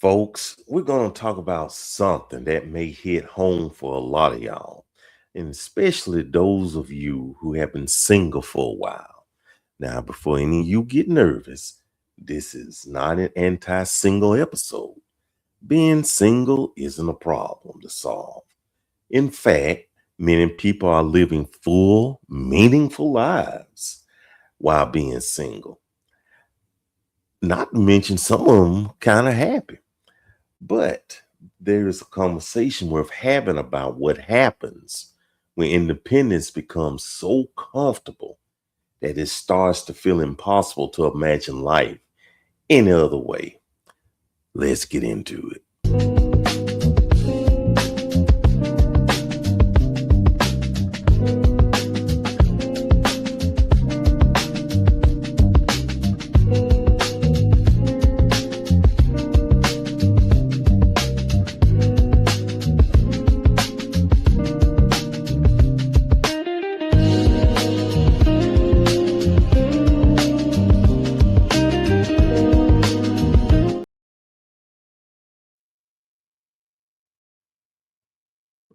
Folks, we're going to talk about something that may hit home for a lot of y'all, and especially those of you who have been single for a while. Now, before any of you get nervous, this is not an anti single episode. Being single isn't a problem to solve. In fact, many people are living full, meaningful lives while being single. Not to mention, some of them kind of happy. But there is a conversation worth having about what happens when independence becomes so comfortable that it starts to feel impossible to imagine life any other way. Let's get into it.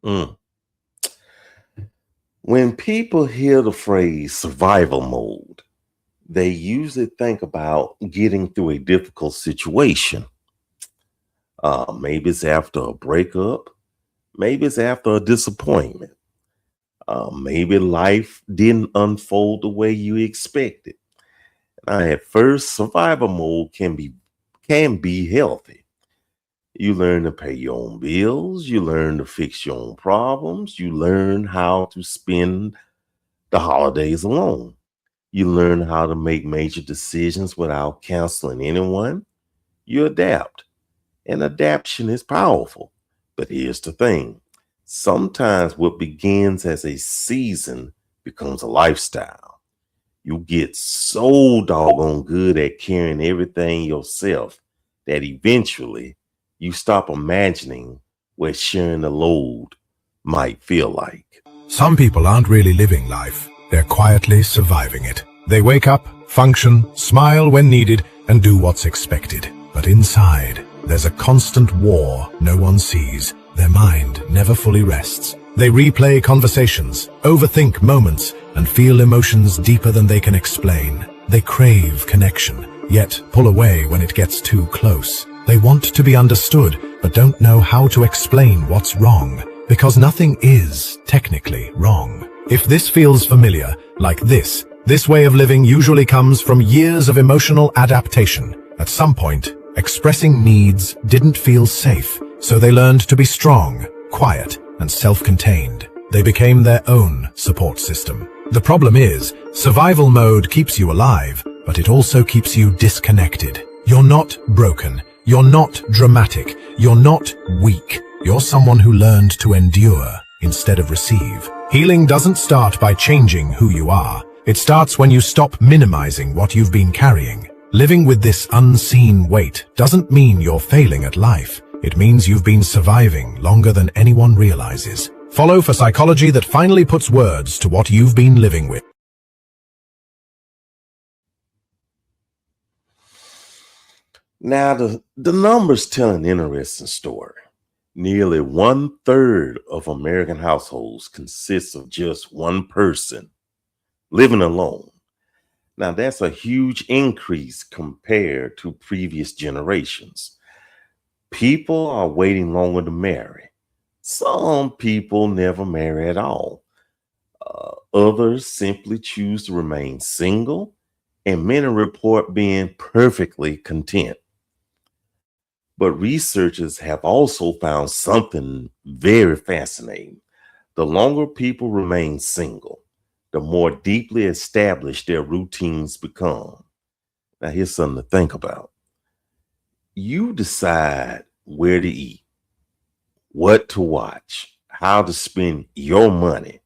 Mm. When people hear the phrase survival mode, they usually think about getting through a difficult situation. Maybe it's after a breakup, maybe it's after a disappointment. Maybe life didn't unfold the way you expected. At first, survival mode can be healthy. You learn to pay your own bills, you learn to fix your own problems, you learn how to spend the holidays alone. You learn how to make major decisions without counseling anyone. You adapt, and adaptation is powerful. But here's the thing: sometimes what begins as a season becomes a lifestyle. You get so doggone good at carrying everything yourself that eventually you stop imagining what sharing the load might feel like. Some people aren't really living life, they're quietly surviving it. They wake up, function, smile when needed, and do what's expected. But inside, there's a constant war no one sees. Their mind never fully rests. They replay conversations, overthink moments, and feel emotions deeper than they can explain. They crave connection, yet pull away when it gets too close. They want to be understood, but don't know how to explain what's wrong, because nothing is technically wrong. If this feels familiar, like this way of living usually comes from years of emotional adaptation. At some point, expressing needs didn't feel safe, so they learned to be strong, quiet, and self-contained. They became their own support system. The problem is, survival mode keeps you alive, but it also keeps you disconnected. You're not broken. You're not dramatic. You're not weak. You're someone who learned to endure instead of receive. Healing doesn't start by changing who you are. It starts when you stop minimizing what you've been carrying. Living with this unseen weight doesn't mean you're failing at life. It means you've been surviving longer than anyone realizes. Follow for psychology that finally puts words to what you've been living with. Now, the numbers tell an interesting story. Nearly 1/3 of American households consists of just one person living alone. Now, that's a huge increase compared to previous generations. People are waiting longer to marry. Some people never marry at all. Others simply choose to remain single, and many report being perfectly content. But researchers have also found something very fascinating. The longer people remain single, the more deeply established their routines become. Now, here's something to think about. You decide where to eat, what to watch, how to spend your money,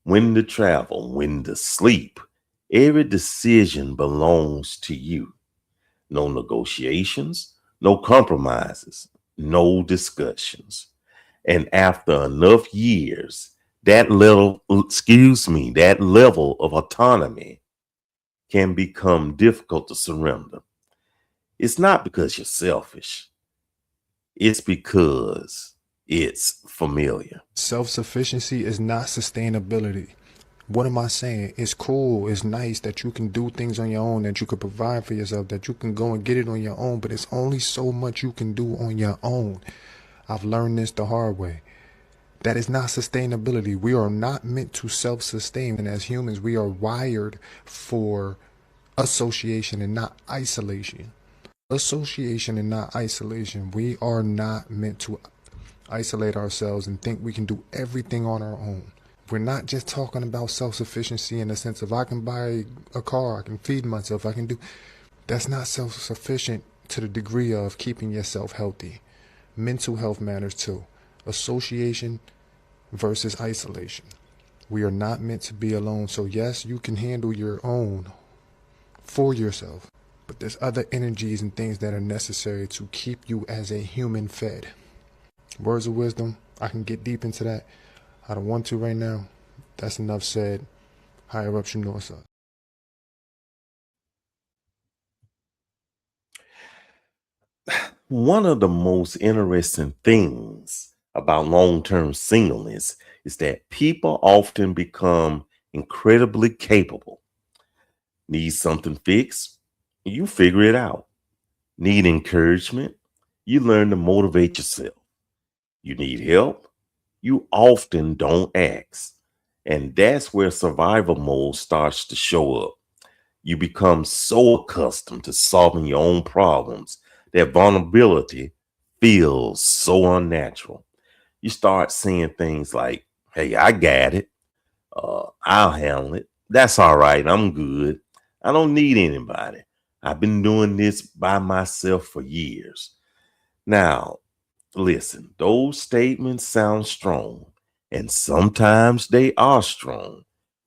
when to travel, when to sleep. Every decision belongs to you. No negotiations, no compromises, no discussions. And after enough years, that level of autonomy can become difficult to surrender. It's not because you're selfish. It's because it's familiar. Self-sufficiency is not sustainability. What am I saying? It's cool, it's nice that you can do things on your own, that you can provide for yourself, that you can go and get it on your own, but it's only so much you can do on your own. I've learned this the hard way. That is not sustainability. We are not meant to self-sustain. And as humans, we are wired for association and not isolation. Association and not isolation. We are not meant to isolate ourselves and think we can do everything on our own. We're not just talking about self-sufficiency in the sense of I can buy a car, I can feed myself, I can do. That's not self-sufficient to the degree of keeping yourself healthy. Mental health matters too. Association versus isolation. We are not meant to be alone. So yes, you can handle your own for yourself, but there's other energies and things that are necessary to keep you as a human fed. Words of wisdom, I can get deep into that. I don't want to right now. That's enough said. Higher ups, you know what's up. One of the most interesting things about long-term singleness is that people often become incredibly capable. Need something fixed? You figure it out. Need encouragement? You learn to motivate yourself. You need help? You often don't ask. And that's where survival mode starts to show up. You become so accustomed to solving your own problems that vulnerability feels so unnatural. You start saying things like, hey, I got it. I'll handle it. That's all right. I'm good. I don't need anybody. I've been doing this by myself for years. Now, listen, those statements sound strong, and sometimes they are strong,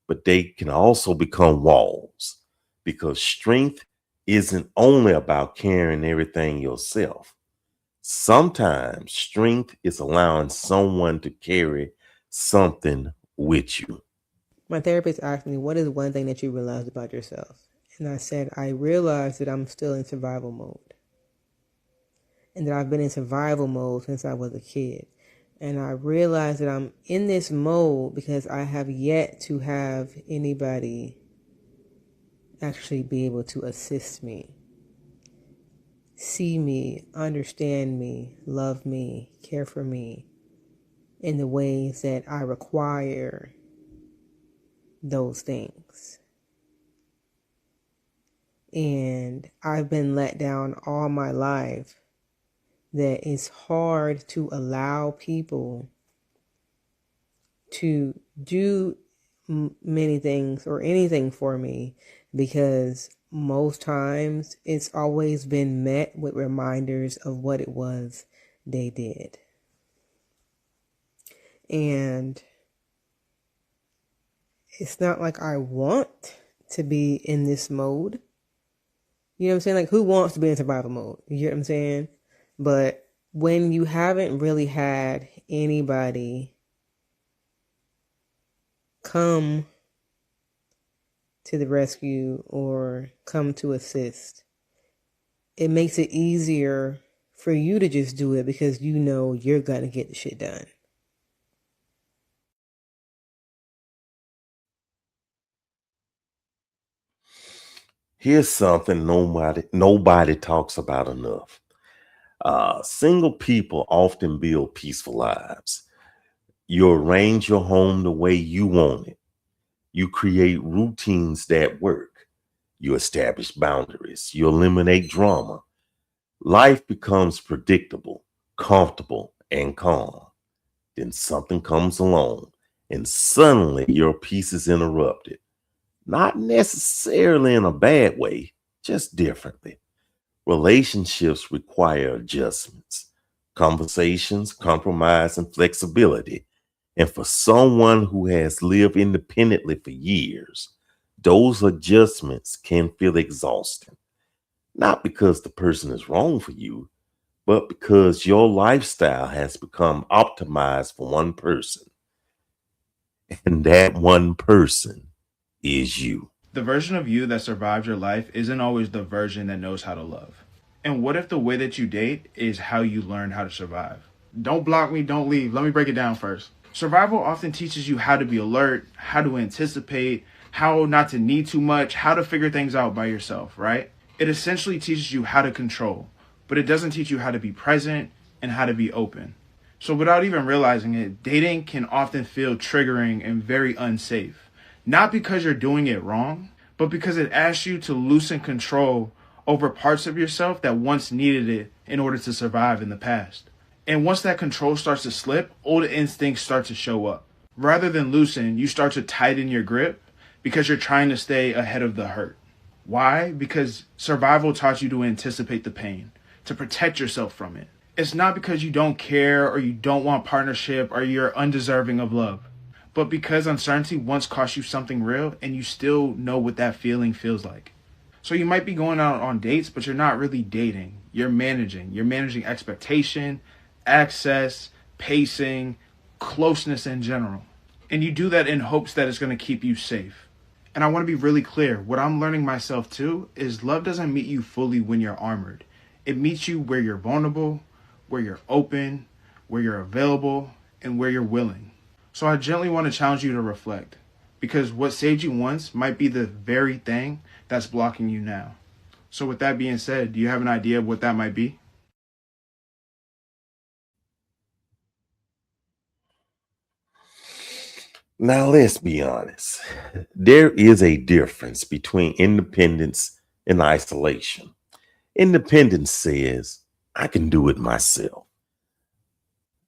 but they can also become walls because strength isn't only about carrying everything yourself. Sometimes strength is allowing someone to carry something with you. My therapist asked me, what is one thing that you realized about yourself? And I said, I realized that I'm still in survival mode. And that I've been in survival mode since I was a kid. And I realized that I'm in this mode because I have yet to have anybody actually be able to assist me, see me, understand me, love me, care for me in the ways that I require those things. And I've been let down all my life that it's hard to allow people to do many things or anything for me because most times it's always been met with reminders of what it was they did. And it's not like I want to be in this mode. You know what I'm saying? Like, who wants to be in survival mode? You get what I'm saying? But when you haven't really had anybody come to the rescue or come to assist, it makes it easier for you to just do it because you know you're going to get the shit done. Here's something nobody talks about enough. Single people often build peaceful lives. You arrange your home the way you want it. You create routines that work. You establish boundaries. You eliminate drama. Life becomes predictable, comfortable, and calm. Then something comes along, and suddenly your peace is interrupted. Not necessarily in a bad way, just differently. Relationships require adjustments, conversations, compromise, and flexibility. And for someone who has lived independently for years, those adjustments can feel exhausting. Not because the person is wrong for you, but because your lifestyle has become optimized for one person. And that one person is you. The version of you that survived your life isn't always the version that knows how to love. And what if the way that you date is how you learn how to survive? Don't block me, don't leave. Let me break it down first. Survival often teaches you how to be alert, how to anticipate, how not to need too much, how to figure things out by yourself, right? It essentially teaches you how to control, but it doesn't teach you how to be present and how to be open. So without even realizing it, dating can often feel triggering and very unsafe. Not because you're doing it wrong, but because it asks you to loosen control over parts of yourself that once needed it in order to survive in the past. And once that control starts to slip, old instincts start to show up. Rather than loosen, you start to tighten your grip because you're trying to stay ahead of the hurt. Why? Because survival taught you to anticipate the pain, to protect yourself from it. It's not because you don't care or you don't want partnership or you're undeserving of love, but because uncertainty once cost you something real and you still know what that feeling feels like. So you might be going out on dates, but you're not really dating. You're managing. You're managing expectation, access, pacing, closeness in general. And you do that in hopes that it's going to keep you safe. And I want to be really clear. What I'm learning myself too is love doesn't meet you fully when you're armored. It meets you where you're vulnerable, where you're open, where you're available, and where you're willing. So I gently want to challenge you to reflect, because what saved you once might be the very thing that's blocking you now. So with that being said, do you have an idea of what that might be? Now, let's be honest. There is a difference between independence and isolation. Independence says, I can do it myself.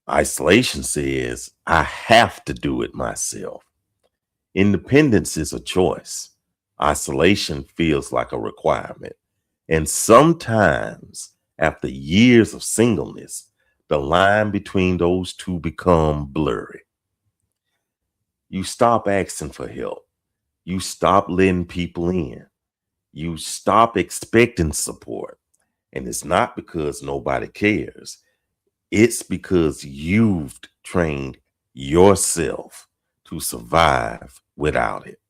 Isolation says, I have to do it myself. Independence is a choice. Isolation feels like a requirement. And sometimes, after years of singleness, the line between those two become blurry. You stop asking for help. You stop letting people in. You stop expecting support. And it's not because nobody cares. It's because you've trained yourself to survive without it.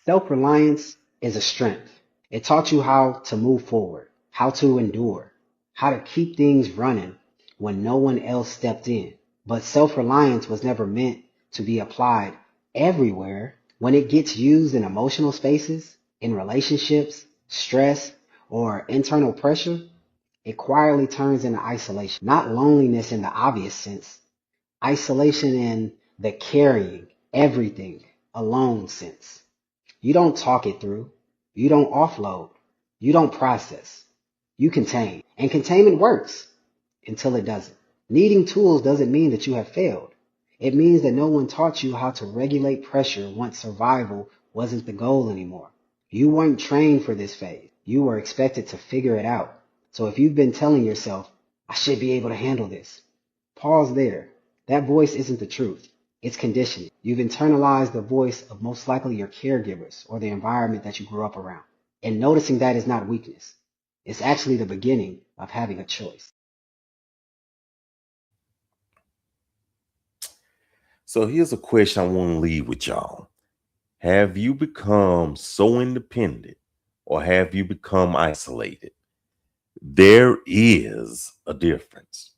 Self-reliance is a strength. It taught you how to move forward, how to endure, how to keep things running when no one else stepped in. But self-reliance was never meant to be applied everywhere. When it gets used in emotional spaces, in relationships, stress, or internal pressure, it quietly turns into isolation. Not loneliness in the obvious sense, isolation in the carrying everything alone sense. You don't talk it through. You don't offload. You don't process. You contain. And containment works until it doesn't. Needing tools doesn't mean that you have failed. It means that no one taught you how to regulate pressure once survival wasn't the goal anymore. You weren't trained for this phase. You were expected to figure it out. So if you've been telling yourself, I should be able to handle this, pause there. That voice isn't the truth. It's conditioning. You've internalized the voice of most likely your caregivers or the environment that you grew up around. And noticing that is not weakness. It's actually the beginning of having a choice. So here's a question I want to leave with y'all. Have you become so independent or have you become isolated? There is a difference.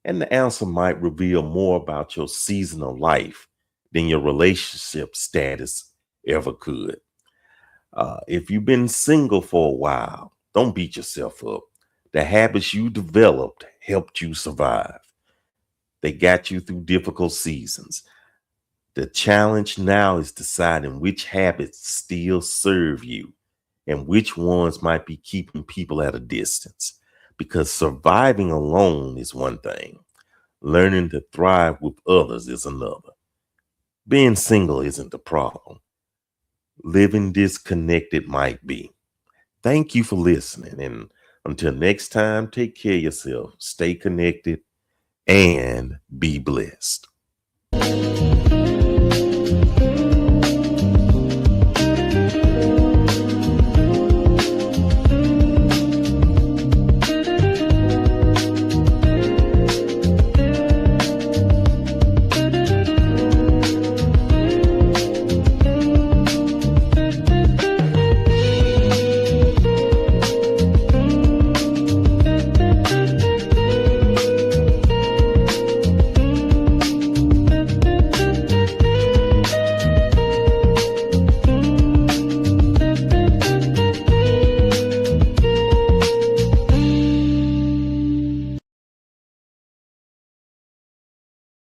And the answer might reveal more about your season of life than your relationship status ever could. If you've been single for a while, don't beat yourself up. The habits you developed helped you survive. They got you through difficult seasons. The challenge now is deciding which habits still serve you and which ones might be keeping people at a distance. Because surviving alone is one thing. Learning to thrive with others is another. Being single isn't the problem. Living disconnected might be. Thank you for listening. And until next time, take care of yourself, stay connected, and be blessed.